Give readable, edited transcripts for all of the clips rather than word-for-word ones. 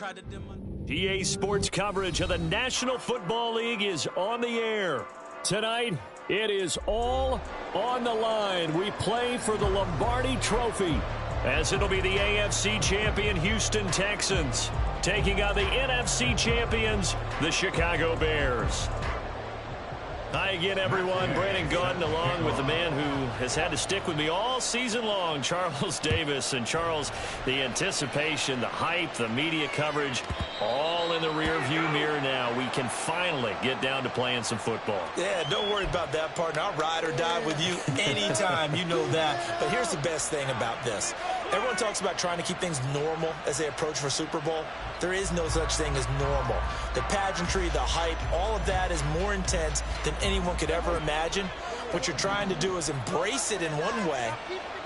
PA Sports coverage of the National Football League is on the air. Tonight, it is all on the line. We play for the Lombardi Trophy, as it'll be the AFC champion Houston Texans taking on the NFC champions, the Chicago Bears. Hi again, everyone. Brandon Gaudin along with the man who has had to stick with me all season long, Charles Davis. And Charles, the anticipation, the hype, the media coverage, all in the rearview mirror now. We can finally get down to playing some football. Yeah, don't worry about that, partner. I'll ride or die with you anytime. You know that. But here's the best thing about this. Everyone talks about trying to keep things normal as they approach for Super Bowl. There is no such thing as normal. The pageantry, the hype, all of that is more intense than anyone could ever imagine. What you're trying to do is embrace it in one way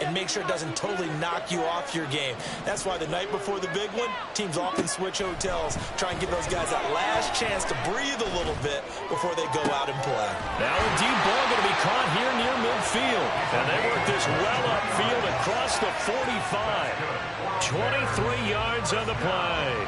and make sure it doesn't totally knock you off your game. That's why the night before the big one, teams often switch hotels, try and give those guys that last chance to breathe a little bit before they go out and play. Now a deep ball going to be caught here near midfield. And they work this well upfield across the 45. 23 yards on the play.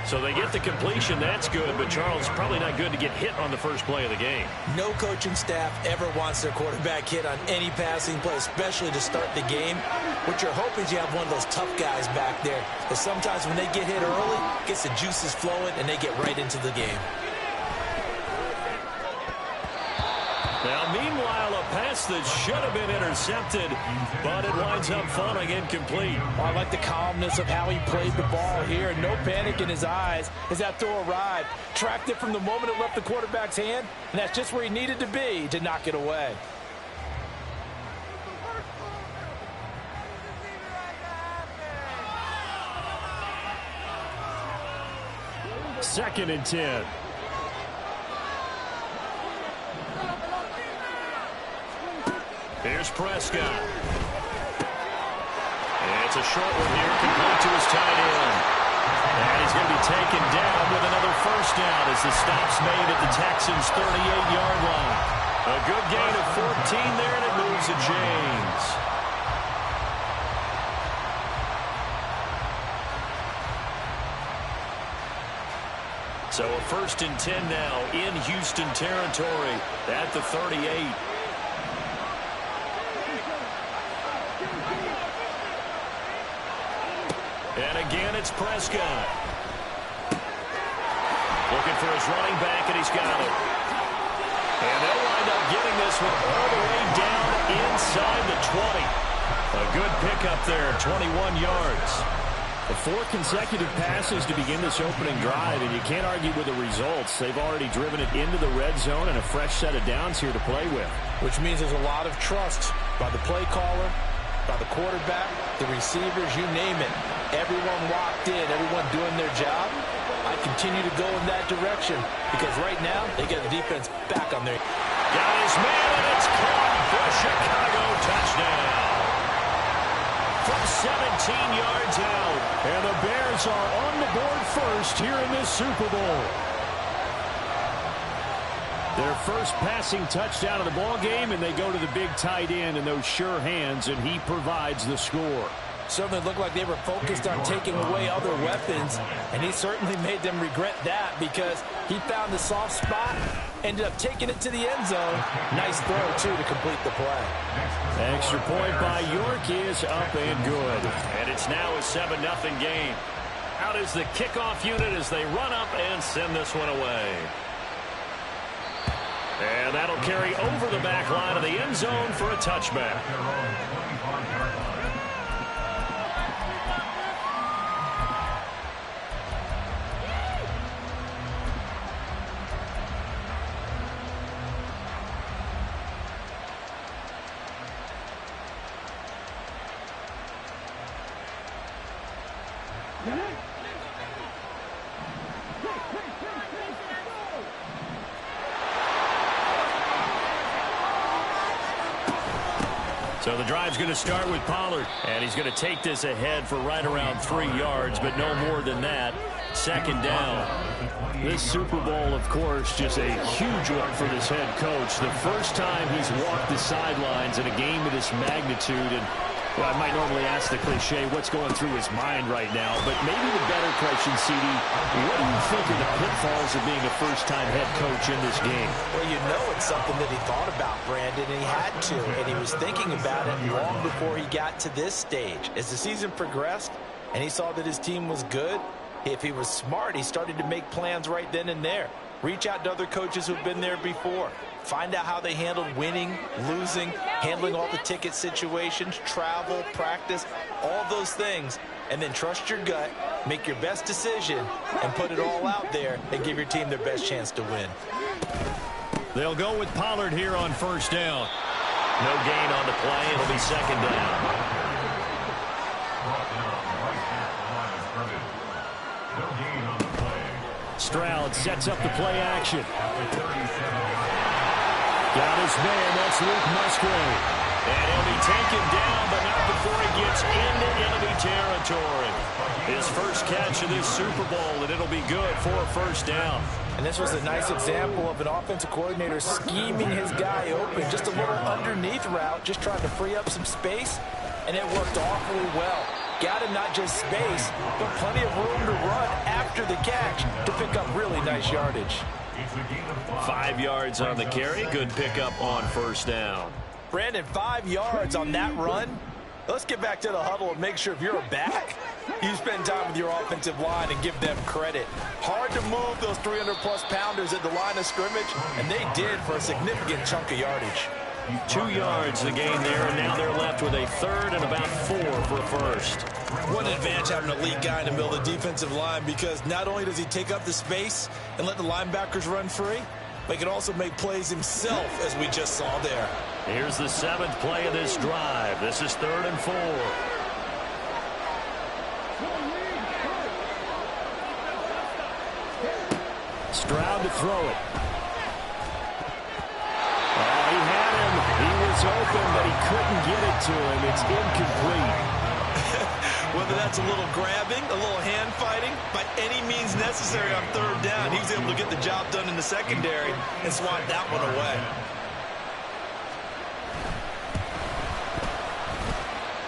So they get the completion. That's good, but Charles, probably not good to get hit on the first play of the game. No coaching staff ever wants their quarterback hit on any passing play, especially to start the game. What you're hoping is you have one of those tough guys back there, because sometimes when they get hit early, it gets the juices flowing, and they get right into the game. Now, meanwhile, a pass that should have been intercepted, but it winds up falling incomplete. I like the calmness of how he played the ball here. No panic in his eyes as that throw arrived. Tracked it from the moment it left the quarterback's hand, and that's just where he needed to be to knock it away. Second and 10. Here's Prescott. It's a short one here, complete to his tight end. And he's going to be taken down with another first down as the stop's made at the Texans' 38-yard line. A good gain of 14 there, and it moves to James. So a first and 10 now in Houston territory at the 38. And again, it's Prescott. Looking for his running back, and he's got it. And they'll wind up getting this one all the way down inside the 20. A good pickup there, 21 yards. The 4 consecutive passes to begin this opening drive, and you can't argue with the results. They've already driven it into the red zone and a fresh set of downs here to play with. Which means there's a lot of trust by the play caller, by the quarterback, the receivers, you name it. Everyone locked in, everyone doing their job. I continue to go in that direction because right now they get the defense back on their... Got his man, and it's caught for a Chicago touchdown. From 17 yards out. And the Bears are on the board first here in this Super Bowl. Their first passing touchdown of the ball game, and they go to the big tight end in those sure hands, and he provides the score. Certainly looked like they were focused on taking away other weapons, and he certainly made them regret that because he found the soft spot, ended up taking it to the end zone. Nice throw, too, to complete the play. Extra point by York is up and good. And it's now a 7-0 game. Out is the kickoff unit as they run up and send this one away. And that'll carry over the back line of the end zone for a touchback. So the drive's going to start with Pollard, and he's going to take this ahead for right around 3 yards, but no more than that. Second down. This Super Bowl, of course, just a huge one for this head coach. The first time he's walked the sidelines in a game of this magnitude, and Well, I might normally ask the cliche, what's going through his mind right now, but maybe the better question, CD, what do you think are the pitfalls of being a first-time head coach in this game? Well, you know it's something that he thought about, Brandon, and he had to, and he was thinking about it long before he got to this stage. As the season progressed and he saw that his team was good, if he was smart, he started to make plans right then and there. Reach out to other coaches who've been there before. Find out how they handled winning, losing, handling all the ticket situations, travel, practice, all those things. And then trust your gut, make your best decision, and put it all out there and give your team their best chance to win. They'll go with Pollard here on first down. No gain on the play. It'll be second down. Stroud sets up the play action. Got his man, that's Luke Musgrave. And he'll be taken down, but not before he gets into enemy territory. His first catch of this Super Bowl, and it'll be good for a first down. And this was a nice example of an offensive coordinator scheming his guy open. Just a little underneath route, just trying to free up some space, and it worked awfully well. Got him not just space, but plenty of room to run after the catch to pick up really nice yardage. 5 yards on the carry. Good pickup on first down. Brandon, 5 yards on that run. Let's get back to the huddle and make sure if you're a back, you spend time with your offensive line and give them credit. Hard to move those 300-plus pounders at the line of scrimmage, and they did for a significant chunk of yardage. 2 yards the gain there, and now they're left with a third and about 4 for a first. What an advantage having an elite guy in the middle of the defensive line, because not only does he take up the space and let the linebackers run free, but he can also make plays himself, as we just saw there. Here's the 7th play of this drive. This is 3rd and 4. Stroud to throw it. Oh, he had him. He was open, but he couldn't get it to him. It's incomplete. Whether that's a little grabbing, a little hand fighting, by any means necessary on 3rd down, he was able to get the job done in the secondary and swat that one away.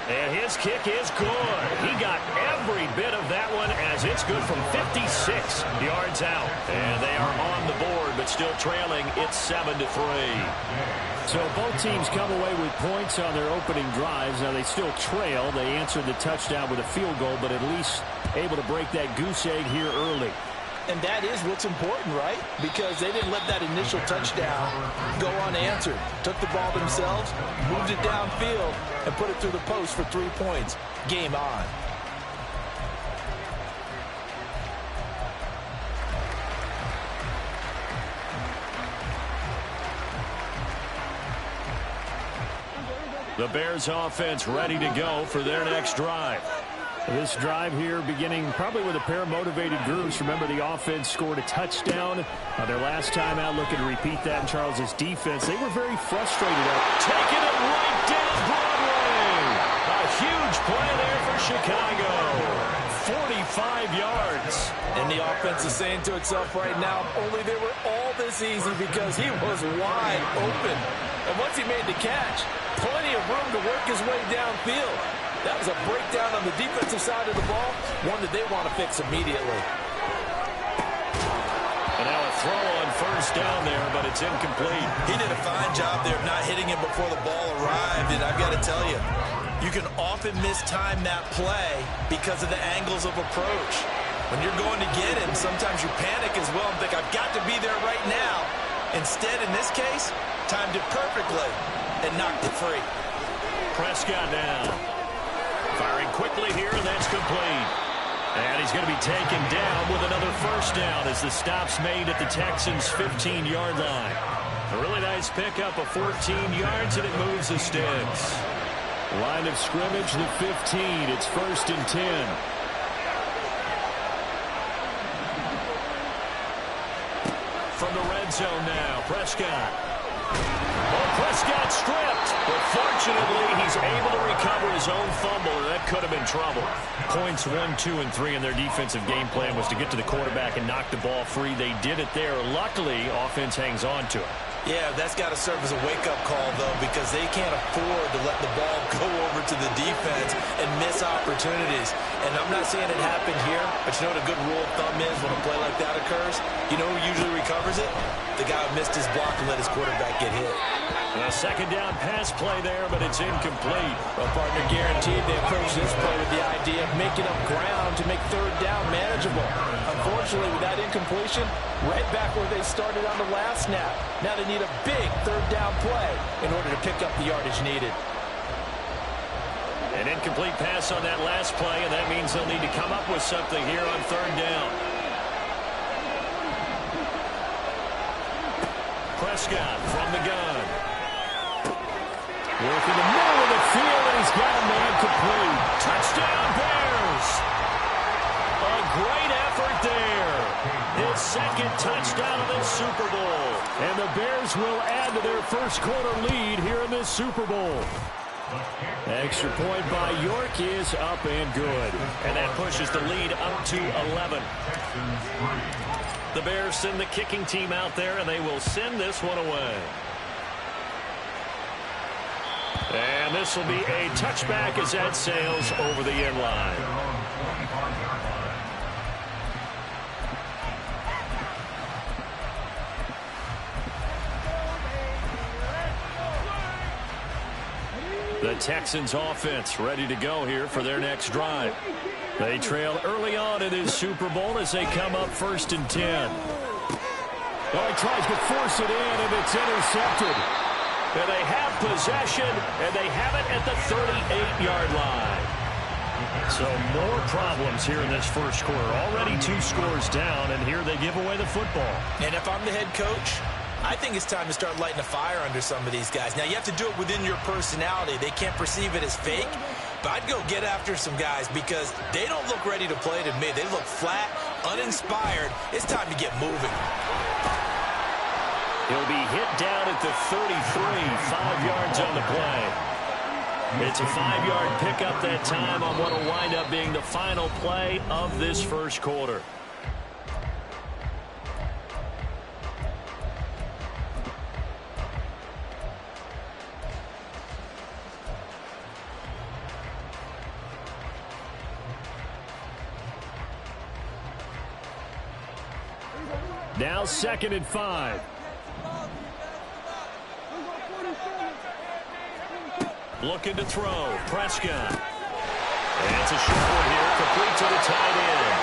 And his kick is good. He got every bit of that one as it's good from 56 yards out. And they are on the board, but still trailing. It's 7-3. So both teams come away with points on their opening drives. Now they still trail. They answered the touchdown with a field goal, but at least able to break that goose egg here early. And that is what's important, right? Because they didn't let that initial touchdown go unanswered. Took the ball themselves, moved it downfield, and put it through the post for 3 points. Game on. The Bears offense ready to go for their next drive. This drive here beginning probably with a pair of motivated groups. Remember, the offense scored a touchdown their last time out. Looking to repeat that in Charles's defense. They were very frustrated out. Taking it right down Broadway. A huge play there for Chicago. 45 yards. And the offense is saying to itself right now, only they were all this easy because he was wide open. And once he made the catch, plenty of room to work his way downfield. That was a breakdown on the defensive side of the ball, one that they want to fix immediately. And now a throw on first down there, but it's incomplete. He did a fine job there of not hitting it before the ball arrived, and I've got to tell you, you can often mistime that play because of the angles of approach. When you're going to get him, sometimes you panic as well and think, I've got to be there right now. Instead, in this case, timed it perfectly and knocked it free. Prescott now. Firing quickly here, and that's complete. And he's going to be taken down with another first down as the stop's made at the Texans' 15-yard line. A really nice pickup of 14 yards, and it moves the sticks. Line of scrimmage, the 15. It's 1st and 10. From the red zone now, Prescott. Prescott stripped, but fortunately he's able to recover his own fumble, and that could have been trouble. Points 1, 2, and 3 in their defensive game plan was to get to the quarterback and knock the ball free. They did it there. Luckily, offense hangs on to it. Yeah, that's got to serve as a wake-up call, though, because they can't afford to let the ball go over to the defense and miss opportunities. And I'm not saying it happened here, but you know what a good rule of thumb is when a play like that occurs? You know who usually recovers it? The guy who missed his block and let his quarterback get hit. A second down pass play there, but it's incomplete. Well, partner, guaranteed they approach this play with the idea of making up ground to make third down manageable. Unfortunately, with that incompletion, right back where they started on the last snap. Now they need a big third down play in order to pick up the yardage needed. An incomplete pass on that last play, and that means they'll need to come up with something here on third down. Prescott from the gun. Working the middle of the field, and he's got a man complete. Touchdown, Bears! A great effort there. His second touchdown of the Super Bowl. And the Bears will add to their first quarter lead here in this Super Bowl. Extra point by York is up and good. And that pushes the lead up to 11. The Bears send the kicking team out there, and they will send this one away. And this will be a touchback as that sails over the end line. The Texans offense ready to go here for their next drive. They trail early on in this Super Bowl as they come up 1st and 10. Oh, he tries to force it in, and it's intercepted. And they have possession, and they have it at the 38-yard line. So more problems here in this first quarter. Already 2 scores down, and here they give away the football. And if I'm the head coach, I think it's time to start lighting a fire under some of these guys. Now, you have to do it within your personality. They can't perceive it as fake. But I'd go get after some guys because they don't look ready to play to me. They look flat, uninspired. It's time to get moving. He'll be hit down at the 33, 5 yards on the play. It's a 5-yard pickup that time on what will wind up being the final play of this first quarter. Now 2nd and 5. Looking to throw. Prescott. And it's a short one here. Complete to the tight end.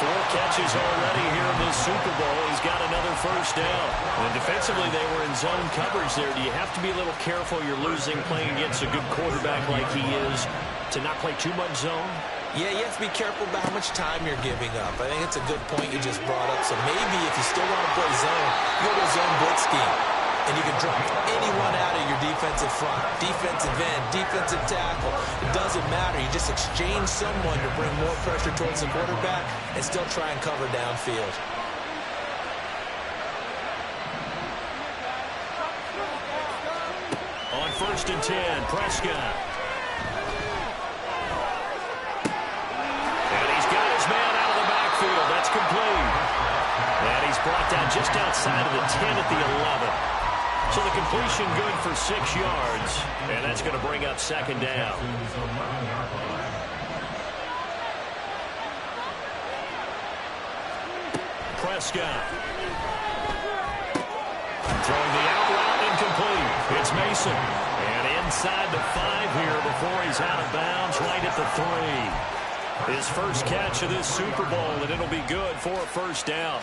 4 catches already here in this Super Bowl. He's got another first down. And defensively, they were in zone coverage there. Do you have to be a little careful? You're losing playing against a good quarterback like he is to not play too much zone? Yeah, you have to be careful about how much time you're giving up. I think it's a good point you just brought up. So maybe if you still want to play zone, you go to a zone blitz scheme. And you can drop anyone out of your defensive front, defensive end, defensive tackle. It doesn't matter. You just exchange someone to bring more pressure towards the quarterback and still try and cover downfield. On 1st and 10, Prescott. And he's got his man out of the backfield. That's complete. And he's brought down just outside of the 10 at the 11. So the completion good for 6 yards, and that's going to bring up 2nd down. Prescott. Throwing the out route incomplete. It's Mason. And inside the 5 here before he's out of bounds, right at the 3. His first catch of this Super Bowl, and it'll be good for a first down.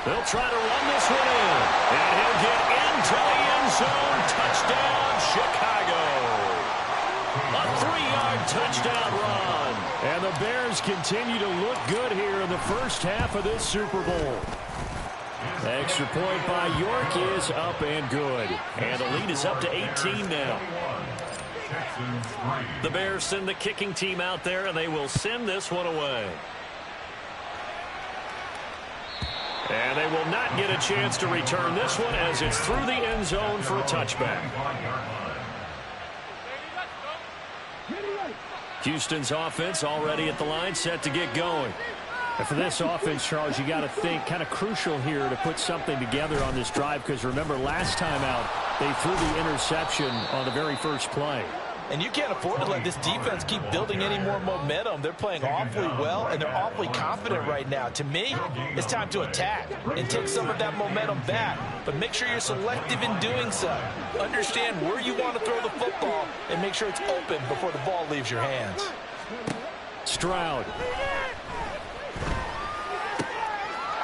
They'll try to run this one in. And he'll get into the end zone. Touchdown, Chicago. A 3-yard touchdown run. And the Bears continue to look good here in the first half of this Super Bowl. Extra point by York is up and good. And the lead is up to 18 now. The Bears send the kicking team out there, and they will send this one away. And they will not get a chance to return this one as it's through the end zone for a touchback. Houston's offense already at the line, set to get going. And for this offense, Charles, you got to think kind of crucial here to put something together on this drive, because remember last time out they threw the interception on the very first play. And you can't afford to let this defense keep building any more momentum. They're playing awfully well, and they're awfully confident right now. To me, it's time to attack and take some of that momentum back. But make sure you're selective in doing so. Understand where you want to throw the football and make sure it's open before the ball leaves your hands. Stroud.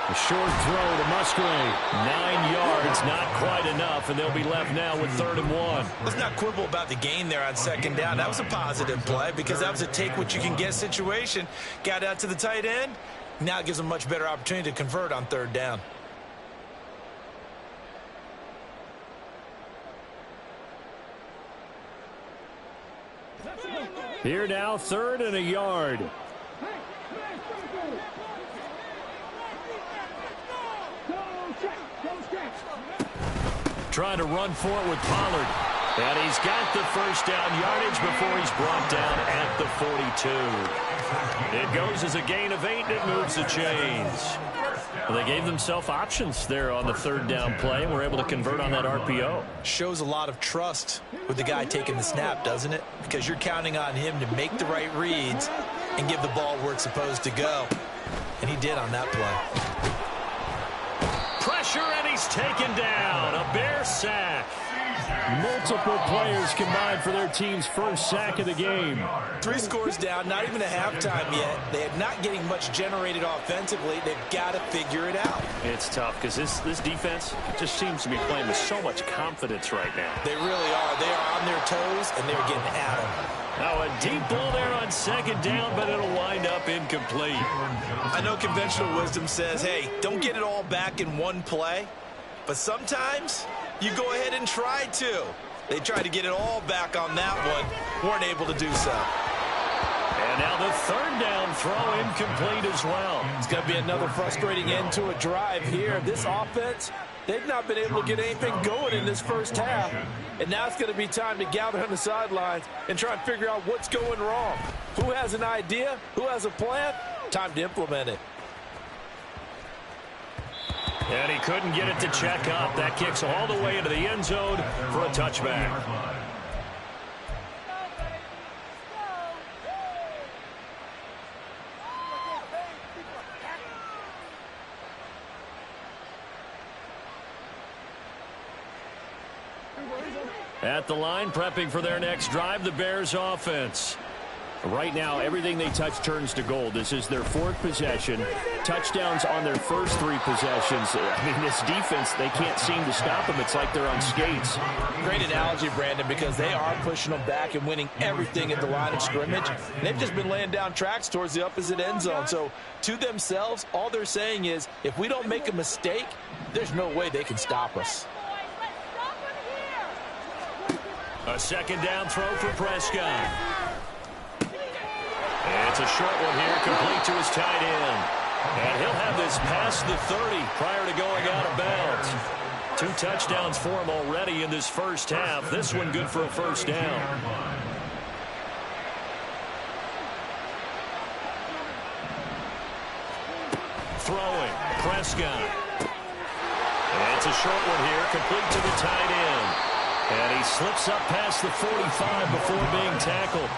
A short throw to Musgrave. 9 yards, not quite enough, and they'll be left now with 3rd and 1. Let's not quibble about the gain there on 2nd down. That was a positive play because that was a take-what-you-can-get situation. Got out to the tight end. Now it gives them a much better opportunity to convert on 3rd down. Here now, 3rd and a yard. Trying to run for it with Pollard. And he's got the first down yardage before he's brought down at the 42. It goes as a gain of 8, and it moves the chains. Well, they gave themselves options there on the 3rd down play, and were able to convert on that RPO. Shows a lot of trust with the guy taking the snap, doesn't it? Because you're counting on him to make the right reads and give the ball where it's supposed to go. And he did on that play. Pressure, and he's taken down. A Bear sack. Multiple players combined for their team's first sack of the game. 3 scores down, not even a halftime yet. They are not getting much generated offensively. They've got to figure it out. It's tough because this defense just seems to be playing with so much confidence right now. They really are. They are on their toes, and they're getting at them. Now a deep ball there on 2nd down, but it'll wind up incomplete. I know conventional wisdom says, hey, don't get it all back in one play. But sometimes you go ahead and try to. They tried to get it all back on that one. Weren't able to do so. And now the 3rd down throw incomplete as well. It's going to be another frustrating end to a drive here. This offense, they've not been able to get anything going in this first half. And now it's going to be time to gather on the sidelines and try and figure out what's going wrong. Who has an idea? Who has a plan? Time to implement it. And he couldn't get it to check up. That kicks all the way into the end zone for a touchback. At the line, prepping for their next drive, the Bears offense. Right now, everything they touch turns to gold. This is their 4th possession. Touchdowns on their first 3 possessions. I mean, this defense, they can't seem to stop them. It's like they're on skates. Great analogy, Brandon, because they are pushing them back and winning everything at the line of scrimmage. They've just been laying down tracks towards the opposite end zone. So, to themselves, all they're saying is, if we don't make a mistake, there's no way they can stop us. A 2nd down throw for Prescott. It's a short one here, complete to his tight end. And he'll have this past the 30 prior to going out of bounds. 2 touchdowns for him already in this first half. This one good for a first down. Throwing, Prescott. And it's a short one here, complete to the tight end. And he slips up past the 45 before being tackled.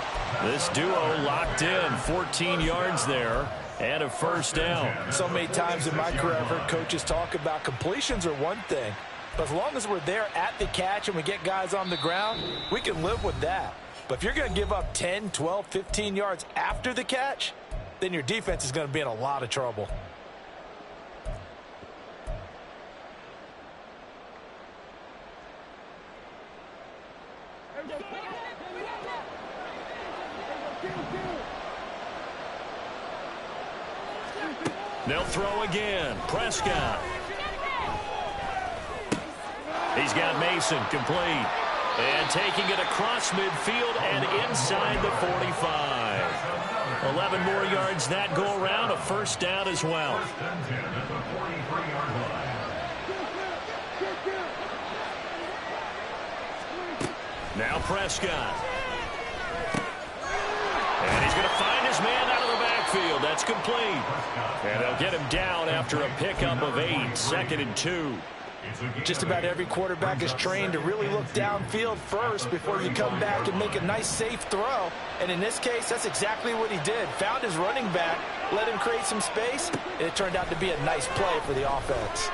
This duo locked in, 14 yards there, and a first down. So many times in my career, I've heard coaches talk about completions are one thing. But as long as we're there at the catch and we get guys on the ground, we can live with that. But if you're going to give up 10, 12, 15 yards after the catch, then your defense is going to be in a lot of trouble. They'll throw again. Prescott. He's got Mason complete. And taking it across midfield and inside the 45. 11 more yards that go around, a first down as well. Now Prescott. And he's going to find his man out of the backfield. That's complete. And they'll get him down after a pickup of 8, 2nd and 2. Just about every quarterback is trained to really look downfield first before you come back and make a nice, safe throw. And in this case, that's exactly what he did. Found his running back, let him create some space, and it turned out to be a nice play for the offense.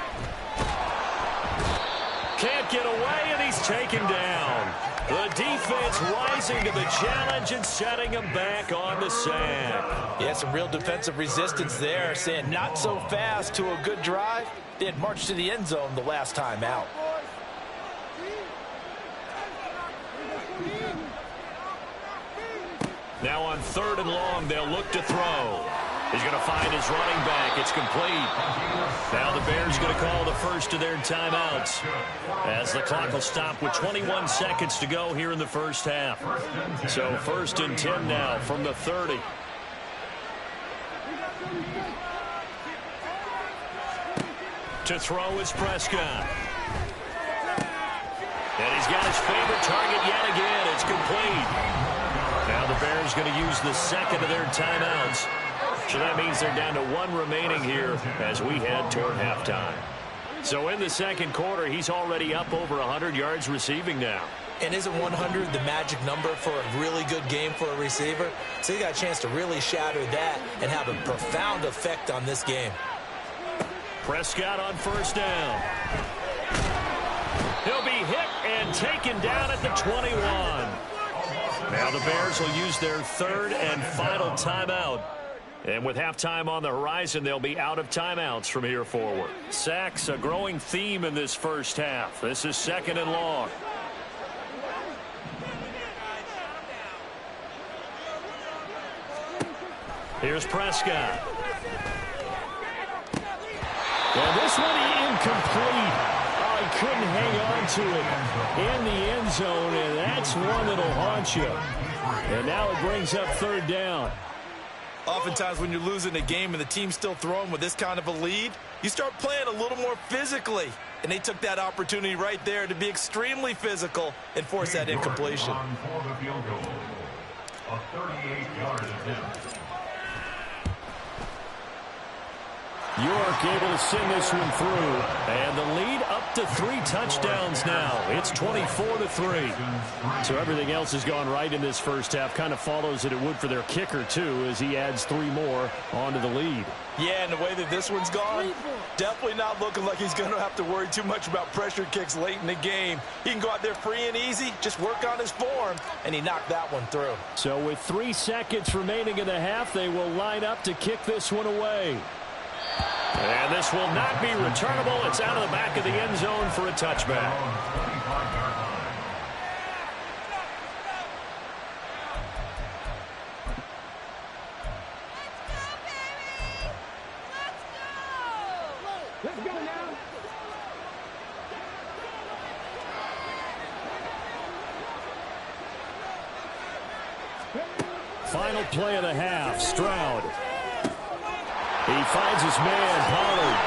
Can't get away, and he's taken down. The defense rising to the challenge and setting him back on the sack. Yeah, some real defensive resistance there, saying not so fast to a good drive. They had marched to the end zone the last time out. Now on 3rd and long, they'll look to throw. He's going to find his running back. It's complete. Now the Bears going to call the first of their timeouts as the clock will stop with 21 seconds to go here in the first half. So 1st and 10 now from the 30. To throw is Prescott. And he's got his favorite target yet again. It's complete. Now the Bears going to use the second of their timeouts. So that means they're down to 1 remaining here as we head toward halftime. So in the second quarter, he's already up over 100 yards receiving now. And isn't 100 the magic number for a really good game for a receiver? So he got a chance to really shatter that and have a profound effect on this game. Prescott on 1st down. He'll be hit and taken down at the 21. Now the Bears will use their 3rd and final timeout. And with halftime on the horizon, they'll be out of timeouts from here forward. Sacks, a growing theme in this first half. This is 2nd and long. Here's Prescott. Well, this one incomplete. Oh, he couldn't hang on to it in the end zone, and that's one that'll haunt you. And now it brings up 3rd down. Oftentimes when you're losing a game and the team's still throwing with this kind of a lead, you start playing a little more physically. And they took that opportunity right there to be extremely physical and force that incompletion. York able to send this one through. And the lead up to 3 touchdowns now. It's 24-3. So everything else has gone right in this first half. Kind of follows that it would for their kicker, too, as he adds 3 more onto the lead. Yeah, and the way that this one's gone, definitely not looking like he's going to have to worry too much about pressure kicks late in the game. He can go out there free and easy, just work on his form, and he knocked that one through. So with 3 seconds remaining in the half, they will line up to kick this one away. And this will not be returnable. It's out of the back of the end zone for a touchback. Let's go now. Final play of the half, Stroud. He finds his man, Pollard.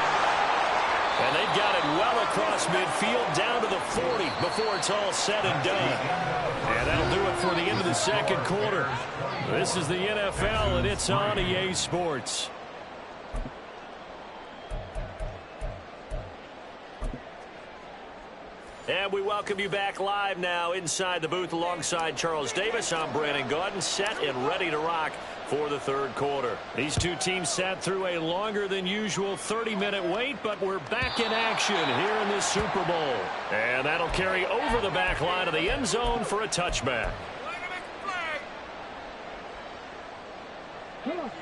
And they've got it well across midfield down to the 40 before it's all said and done. And that'll do it for the end of the second quarter. This is the NFL, and it's on EA Sports. And we welcome you back live now inside the booth alongside Charles Davis. I'm Brandon Gaudin, set and ready to rock for the third quarter. These two teams sat through a longer than usual 30-minute wait, but we're back in action here in this Super Bowl. And that'll carry over the back line of the end zone for a touchback.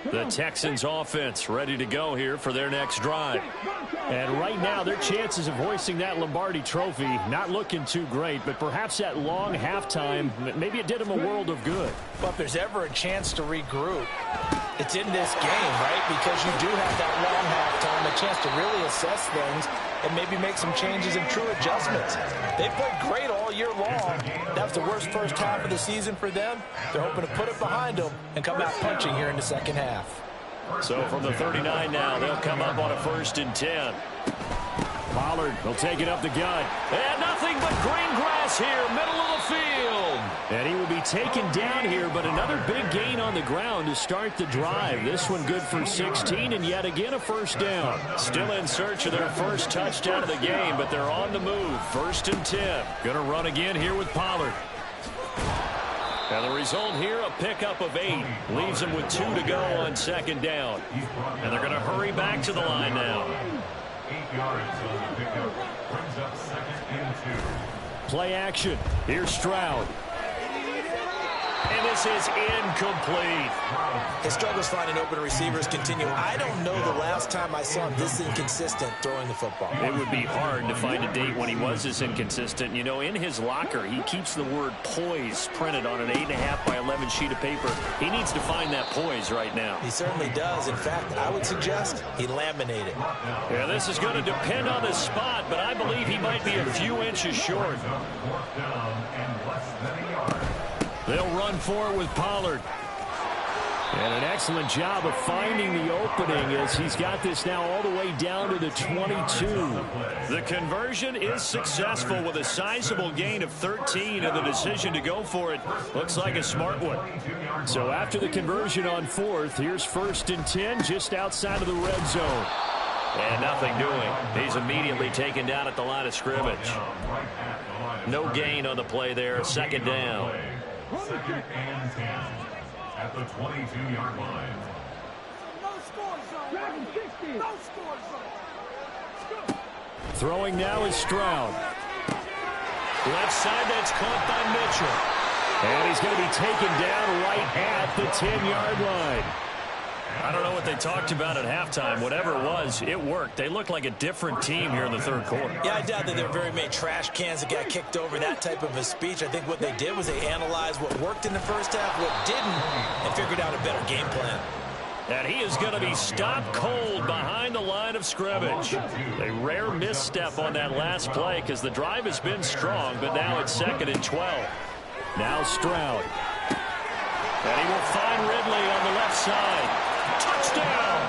The Texans offense ready to go here for their next drive. And right now, their chances of hoisting that Lombardi trophy not looking too great, but perhaps that long halftime, maybe it did them a world of good. But if there's ever a chance to regroup, it's in this game, right? Because you do have that long halftime, a chance to really assess things and maybe make some changes and true adjustments. They've played great all year long, the worst first half of the season for them. They're hoping to put it behind them and come out punching here in the second half. So from the 39 now, they'll come up on a 1st and 10. Pollard will take it up the gut. And nothing but green grass here, middle of the field. And he will be taken down here, but another big gain on the ground to start the drive. This one good for 16, and yet again a 1st down. Still in search of their first touchdown of the game, but they're on the move. 1st and 10. Going to run again here with Pollard. And the result here, a pickup of 8. Leaves them with 2 to go on 2nd down. And they're going to hurry back to the line now. 8 yards on the pickup. Brings up 2nd and 2. Play action. Here's Stroud. And this is incomplete. His struggles finding open receivers continue. I don't know the last time I saw him this inconsistent throwing the football. It would be hard to find a date when he was this inconsistent. You know, in his locker, he keeps the word poise printed on an 8.5 by 11 sheet of paper. He needs to find that poise right now. He certainly does. In fact, I would suggest he laminate it. Yeah, this is going to depend on the spot, but I believe he might be a few inches short. 4th down and less than a yard. They'll run for it with Pollard. And an excellent job of finding the opening as he's got this now all the way down to the 22. The conversion is successful with a sizable gain of 13, and the decision to go for it looks like a smart one. So after the conversion on 4th, here's 1st and 10 just outside of the red zone. And nothing doing. He's immediately taken down at the line of scrimmage. No gain on the play there. 2nd down. 2nd and 10 at the 22-yard line. No score zone. 60. No score zone. Throwing now is Stroud. Left side, that's caught by Mitchell. And he's going to be taken down right at the 10-yard line. I don't know what they talked about at halftime. Whatever it was, it worked. They look like a different team here in the 3rd quarter. Yeah, I doubt that there were very many trash cans that got kicked over, that type of a speech. I think what they did was they analyzed what worked in the first half, what didn't, and figured out a better game plan. And he is going to be stopped cold behind the line of scrimmage. A rare misstep on that last play because the drive has been strong, but now it's 2nd and 12. Now Stroud. And he will find Ridley on the left side. Touchdown!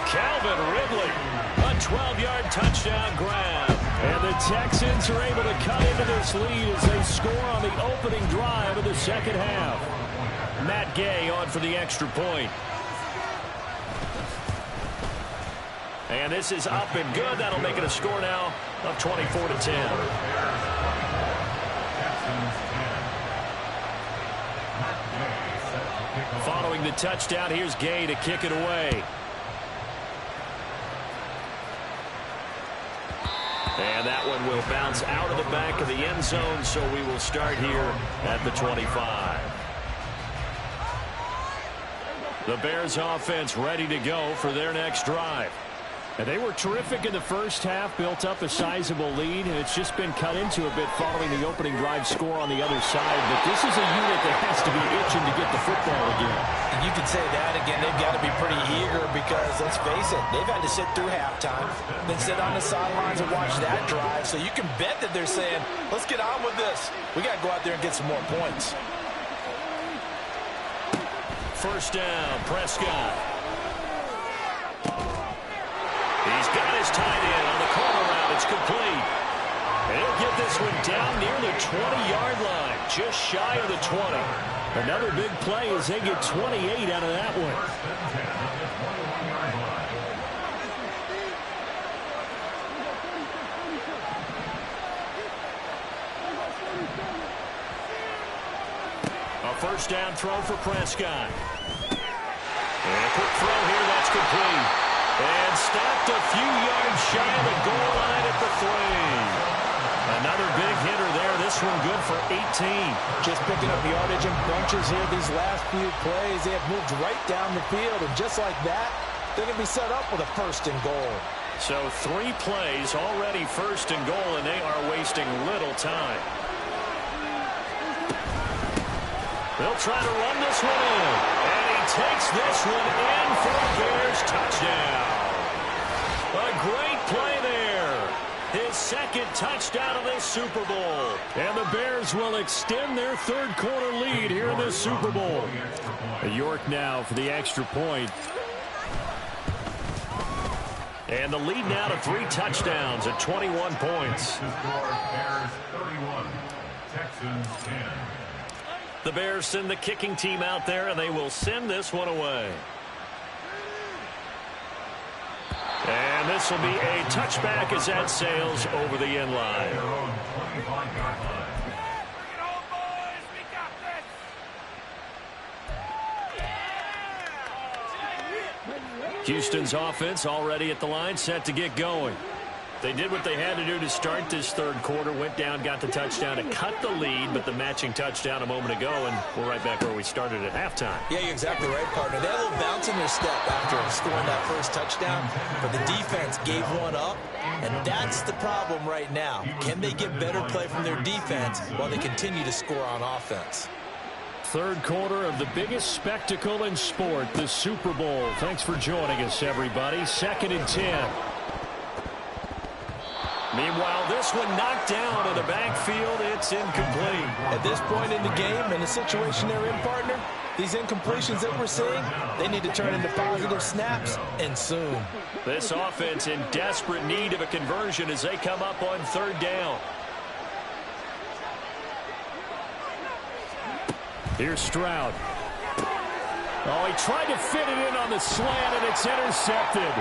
Calvin Ridley, a 12-yard touchdown grab. And the Texans are able to cut into this lead as they score on the opening drive of the 2nd half. Matt Gay on for the extra point. And this is up and good. That'll make it a score now of 24-10. Following the touchdown, here's Gay to kick it away. And that one will bounce out of the back of the end zone, so we will start here at the 25. The Bears offense ready to go for their next drive. And they were terrific in the first half, built up a sizable lead, and it's just been cut into a bit following the opening drive score on the other side. But this is a unit that has to be itching to get the football again. And you can say that again. They've got to be pretty eager because, let's face it, they've had to sit through halftime, then sit on the sidelines and watch that drive. So you can bet that they're saying, let's get on with this. We got to go out there and get some more points. 1st down, Prescott. He's got his tight end on the corner route. It's complete. And he'll get this one down near the 20-yard line, just shy of the 20. Another big play as they get 28 out of that one. A 1st down throw for Prescott. And a quick throw here, that's complete. And stopped a few yards shy of the goal line at the 3. Another big hitter there. This one good for 18. Just picking up yardage in bunches here these last few plays. They have moved right down the field. And just like that, they're going to be set up with a 1st and goal. So 3 plays already 1st and goal, and they are wasting little time. They'll try to run this one in. And he takes this one in for a Bears touchdown. A great play there. his second touchdown of this Super Bowl. And the Bears will extend their third quarter lead here in this Super Bowl. York now for the extra point. And the lead now to 3 touchdowns at 21 points. The Bears send the kicking team out there, and they will send this one away. And this will be a touchback as that sails over the end line. Houston's offense already at the line, set to get going. They did what they had to do to start this third quarter, went down, got the touchdown to cut the lead, but the matching touchdown a moment ago, and we're right back where we started at halftime. Yeah, you're exactly right, partner. They had a little bounce in their step after scoring that first touchdown, but the defense gave one up, and that's the problem right now. Can they get better play from their defense while they continue to score on offense? Third quarter of the biggest spectacle in sport, the Super Bowl. Thanks for joining us, everybody. 2nd and 10. Meanwhile, this one knocked down in the backfield. It's incomplete. At this point in the game, in the situation they're in, partner, these incompletions that we're seeing, they need to turn into positive snaps, and soon. This offense in desperate need of a conversion as they come up on 3rd down. Here's Stroud. Oh, he tried to fit it in on the slant, and it's intercepted.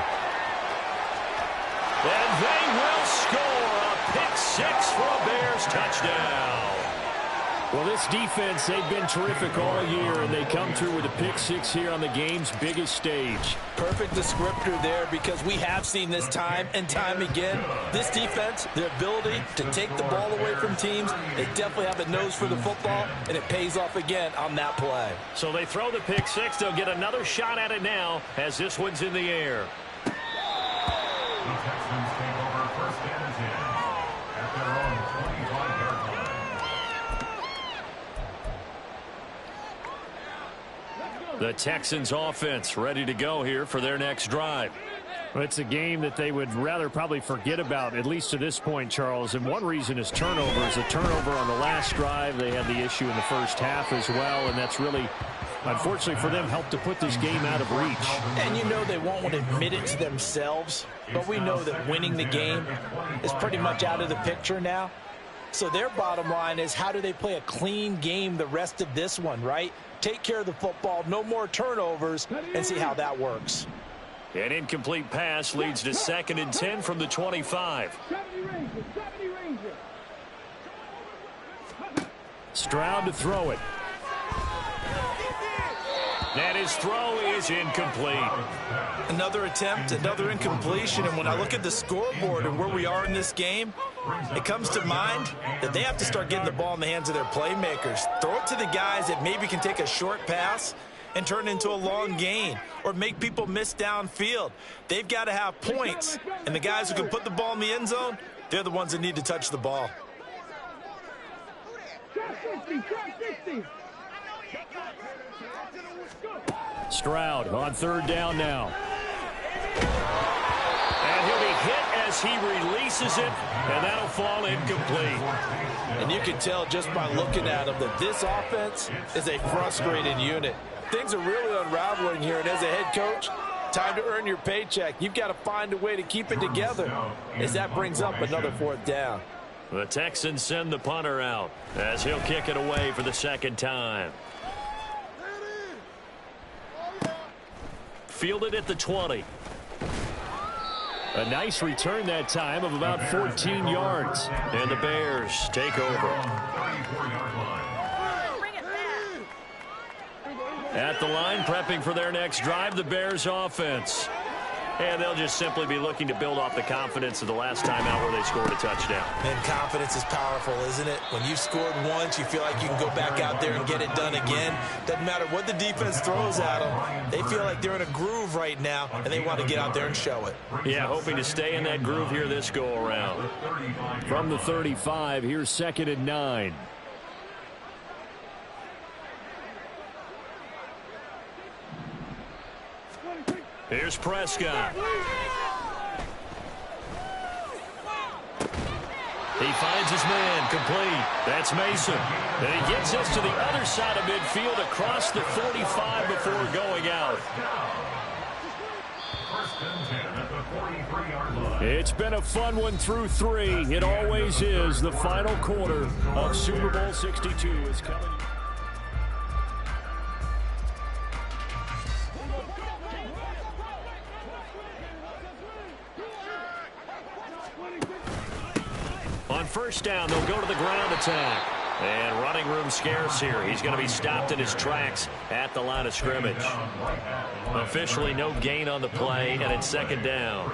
And they will score a pick 6 for a Bears touchdown. Well, this defense, they've been terrific all year, and they come through with a pick 6 here on the game's biggest stage. Perfect descriptor there, because we have seen this time and time again. This defense, their ability to take the ball away from teams, they definitely have a nose for the football, and it pays off again on that play. So they throw the pick 6. They'll get another shot at it now as this one's in the air. The Texans take over 1st and 10 at their own 25-yard line. The Texans offense ready to go here for their next drive. Well, it's a game that they would rather probably forget about, at least to this point, Charles. And one reason is turnovers. A turnover on the last drive. They had the issue in the first half as well, and that's really, unfortunately for them, helped to put this game out of reach. And you know they won't admit it to themselves, but we know that winning the game is pretty much out of the picture now. So their bottom line is, how do they play a clean game the rest of this one, right? Take care of the football, no more turnovers, and see how that works. An incomplete pass leads to 2nd and 10 from the 25. Stroud to throw it. And his throw is incomplete. Another attempt, another incompletion, and when I look at the scoreboard and where we are in this game, it comes to mind that they have to start getting the ball in the hands of their playmakers. Throw it to the guys that maybe can take a short pass and turn it into a long gain or make people miss downfield. They've got to have points, and the guys who can put the ball in the end zone, they're the ones that need to touch the ball. Stroud on 3rd down now. And he'll be hit as he releases it, and that'll fall incomplete. And you can tell just by looking at him that this offense is a frustrated unit. Things are really unraveling here, and as a head coach, time to earn your paycheck. You've got to find a way to keep it together as that brings up another 4th down. The Texans send the punter out as he'll kick it away for the 2nd time. Fielded at the 20. A nice return that time of about 14 yards. And the Bears take over. At the line, prepping for their next drive, the Bears offense. And they'll just simply be looking to build off the confidence of the last time out where they scored a touchdown. And confidence is powerful, isn't it? When you've scored once, you feel like you can go back out there and get it done again. Doesn't matter what the defense throws at them. They feel like they're in a groove right now, and they want to get out there and show it. Yeah, hoping to stay in that groove here this go-around. From the 35, here's 2nd and 9. Here's Prescott. He finds his man, complete. That's Mason. And he gets us to the other side of midfield across the 45 before going out. It's been a fun one through 3. It always is. The final quarter of Super Bowl 62 is coming. On first down, they'll go to the ground attack. And running room scarce here. He's going to be stopped in his tracks at the line of scrimmage. Officially no gain on the play, and it's second down.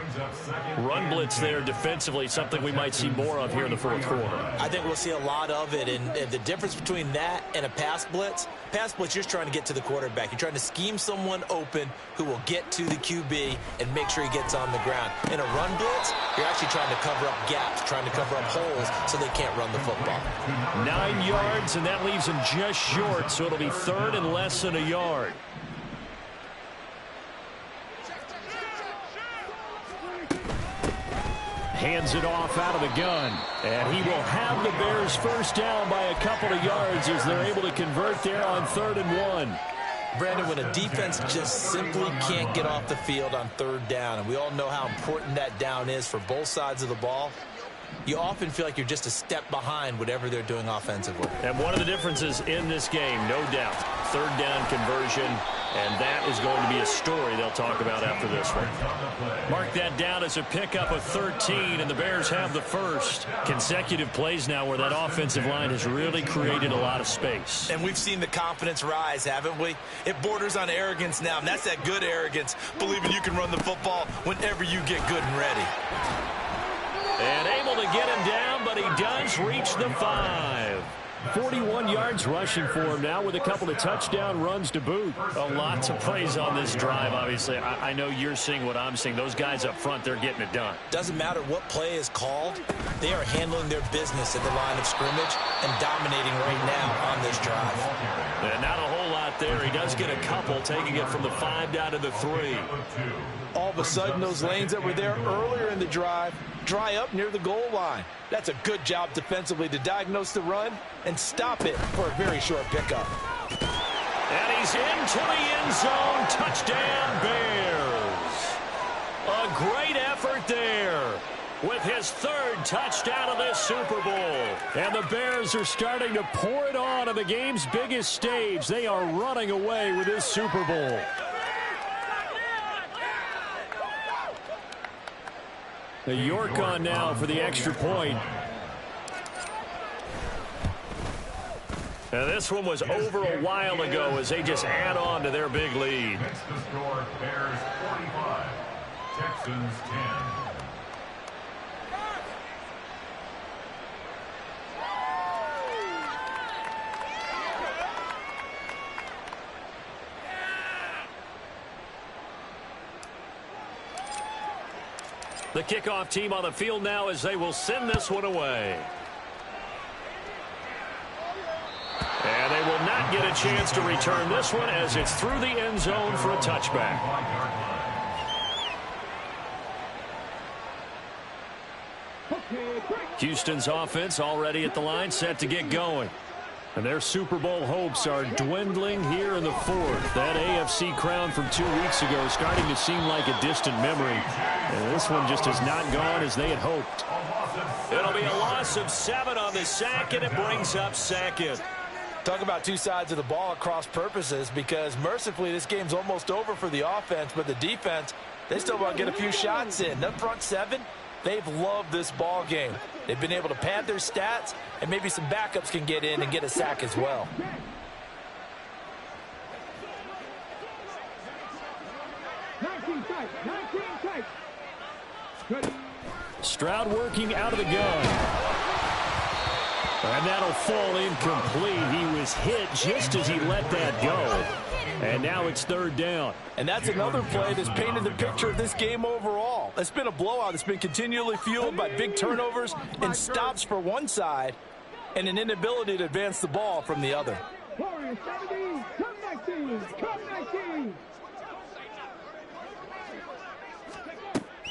Run blitz there defensively, something we might see more of here in the fourth quarter. I think we'll see a lot of it, and the difference between that and a pass blitz, you're just trying to get to the quarterback. You're trying to scheme someone open who will get to the QB and make sure he gets on the ground. In a run blitz, you're actually trying to cover up gaps, trying to cover up holes so they can't run the football. 9 yards, and that leaves him just short, so it'll be third and less than a yard. Hands it off out of the gun, and he will have the Bears first down by a couple of yards as they're able to convert there on 3rd and 1. Brandon, when a defense just simply can't get off the field on 3rd down, and we all know how important that down is for both sides of the ball, you often feel like you're just a step behind whatever they're doing offensively. And one of the differences in this game, no doubt, 3rd down conversion, and that is going to be a story they'll talk about after this one. Mark that down as a pickup of 13, and the Bears have the first. Consecutive plays now where that offensive line has really created a lot of space. And we've seen the confidence rise, haven't we? It borders on arrogance now, and that's that good arrogance, believing you can run the football whenever you get good and ready. And able to get him down, but he does reach the 5. 41 yards rushing for him now with a couple of touchdown runs to boot. Lots of plays on this drive, obviously. I know you're seeing what I'm seeing. Those guys up front, they're getting it done. Doesn't matter what play is called. They are handling their business at the line of scrimmage and dominating right now on this drive. And not a whole lot there. He does get a couple, taking it from the 5 down to the 3. All of a sudden, those lanes that were there earlier in the drive dry up near the goal line. That's a good job defensively to diagnose the run and stop it for a very short pickup. And he's into the end zone. Touchdown, Bears. A great effort there with his 3rd touchdown of this Super Bowl. And the Bears are starting to pour it on the game's biggest stage. They are running away with this Super Bowl. The York on now for the extra point. And this one was over a while ago as they just add on to their big lead. Next to score, Bears 45, Texans 10. The kickoff team on the field now as they will send this one away. And they will not get a chance to return this one as it's through the end zone for a touchback. Houston's offense already at the line, set to get going. And their Super Bowl hopes are dwindling here in the 4th. That AFC crown from 2 weeks ago is starting to seem like a distant memory. And this one just has not gone as they had hoped. It'll be a loss of 7 on the sack, and it brings up 2nd. Talk about two sides of the ball at cross purposes, because mercifully this game's almost over for the offense, but the defense, they still want to get a few shots in. That front 7, they've loved this ball game. They've been able to pad their stats, and maybe some backups can get in and get a sack as well. Stroud working out of the gun. And that'll fall incomplete. He was hit just as he let that go. And now it's 3rd down. And that's another play that's painted the picture of this game overall. It's been a blowout. It's been continually fueled by big turnovers and stops for one side and an inability to advance the ball from the other.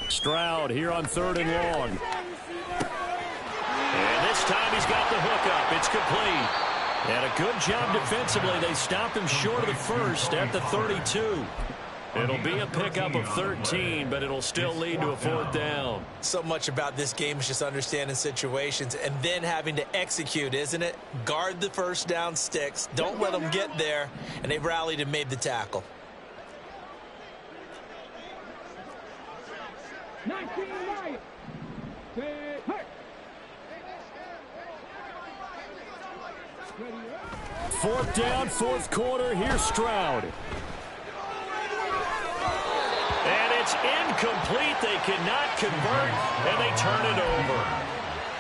Stroud here on 3rd and long. this time he's got the hook up. It's complete. And a good job defensively. They stop him short of the first at the 32. It'll be a pickup of 13, but it'll still lead to a 4th down. So much about this game is just understanding situations and then having to execute, isn't it? Guard the first down sticks. Don't let them get there. And they rallied and made the tackle. 19-9. Fourth down, 4th quarter. Here's Stroud. And it's incomplete. They cannot convert, and they turn it over.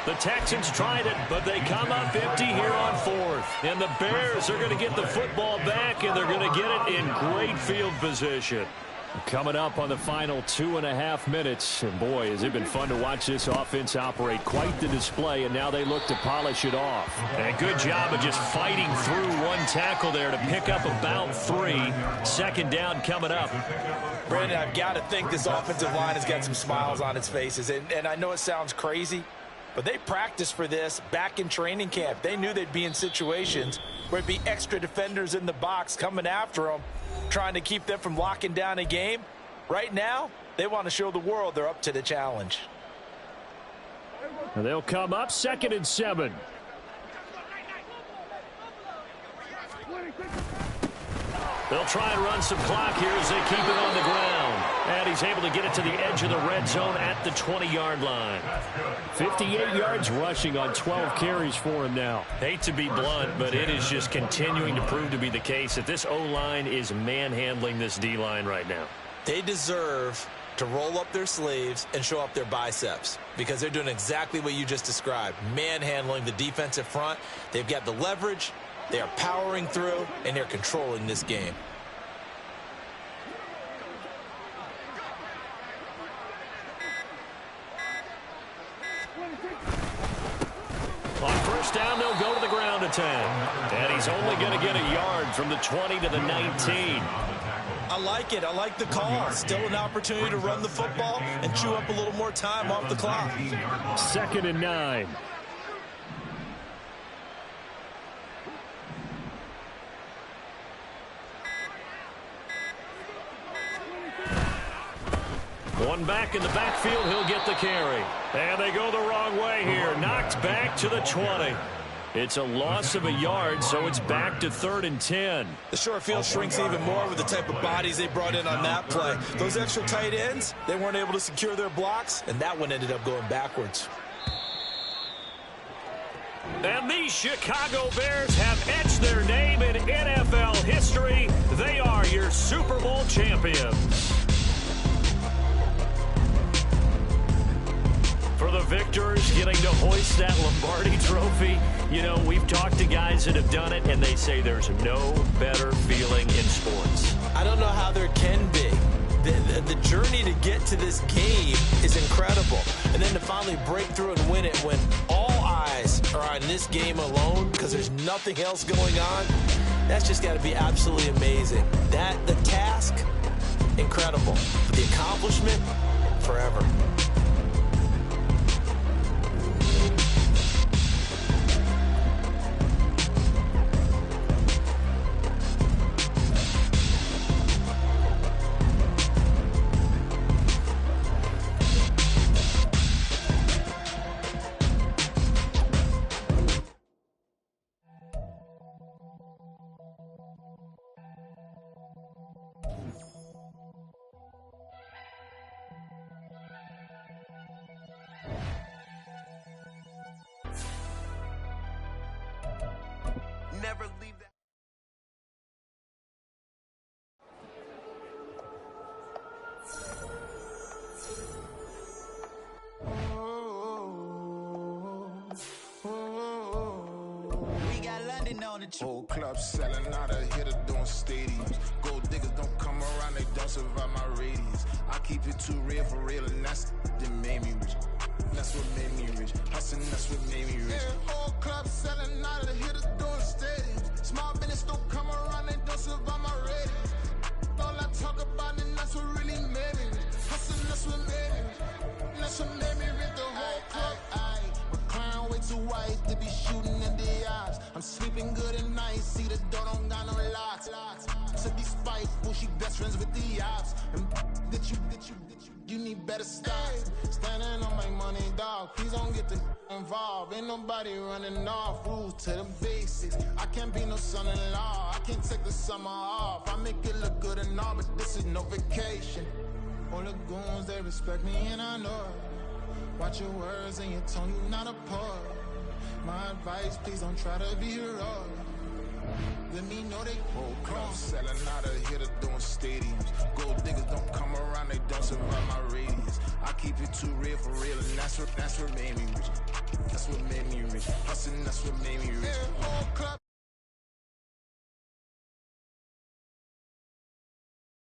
The Texans tried it, but they come up empty here on 4th. And the Bears are going to get the football back, and they're going to get it in great field position. Coming up on the final 2.5 minutes. And boy, has it been fun to watch this offense operate. Quite the display, and now they look to polish it off. And a good job of just fighting through one tackle there to pick up about 3. 2nd down coming up. Brandon, I've got to think this offensive line has got some smiles on its faces. And I know it sounds crazy, but they practiced for this back in training camp. They knew they'd be in situations where it'd be extra defenders in the box coming after them, trying to keep them from locking down a game. Right now, they want to show the world they're up to the challenge. And they'll come up 2nd and 7. They'll try and run some clock here as they keep it on the ground. And he's able to get it to the edge of the red zone at the 20-yard line. 58 yards rushing on 12 carries for him now. Hate to be blunt, but it is just continuing to prove to be the case that this O-line is manhandling this D-line right now. They deserve to roll up their sleeves and show up their biceps because they're doing exactly what you just described, manhandling the defensive front. They've got the leverage. They are powering through, and they're controlling this game. On 1st down, they'll go to the ground attack. And he's only going to get a yard from the 20 to the 19. I like it. I like the call. Still an opportunity to run the football and chew up a little more time off the clock. 2nd and 9. One back in the backfield, he'll get the carry. And they go the wrong way here. Knocked back to the 20. It's a loss of a yard, so it's back to 3rd and 10. The short field shrinks even more with the type of bodies they brought in on that play. Those extra tight ends, they weren't able to secure their blocks, and that one ended up going backwards. And the Chicago Bears have etched their name in NFL history. They are your Super Bowl champions. For the victors getting to hoist that Lombardi trophy, you know, we've talked to guys that have done it, and they say there's no better feeling in sports. I don't know how there can be. The journey to get to this game is incredible. And then to finally break through and win it when all eyes are on this game alone because there's nothing else going on, that's just got to be absolutely amazing. The task, incredible. The accomplishment, forever. Never leave that. We got London on the Whole club selling out of hitter doing stadiums. Gold diggers don't come around, they don't survive my radius. I keep it too real for real, and that's that made me rich. That's what made me rich. Hustling, that's what made me rich. Yeah, whole club selling out of hitters doing stadiums. Small business don't come around, they don't survive my radius. All I talk about, and that's what really made me rich. Hustling, that's what made me rich. That's what made me rich. The whole club, my crown way too white. wife, well, she best friends with the ops. And that you need better stocks. Standing on my money, dog. Please don't get the involved. Ain't nobody running off. Rules to the basics. I can't be no son-in-law. I can't take the summer off. I make it look good and all, but this is no vacation. All the goons, they respect me and I know it. Watch your words and your tone, you not a poet. My advice, please don't try to be heroic. Let me know they whole club selling out of here to doing stadiums. Gold diggers don't come around, they don't survive my radius. I keep it too real for real, and that's what made me rich. That's what made me rich. Hustling, that's what made me rich. Whole club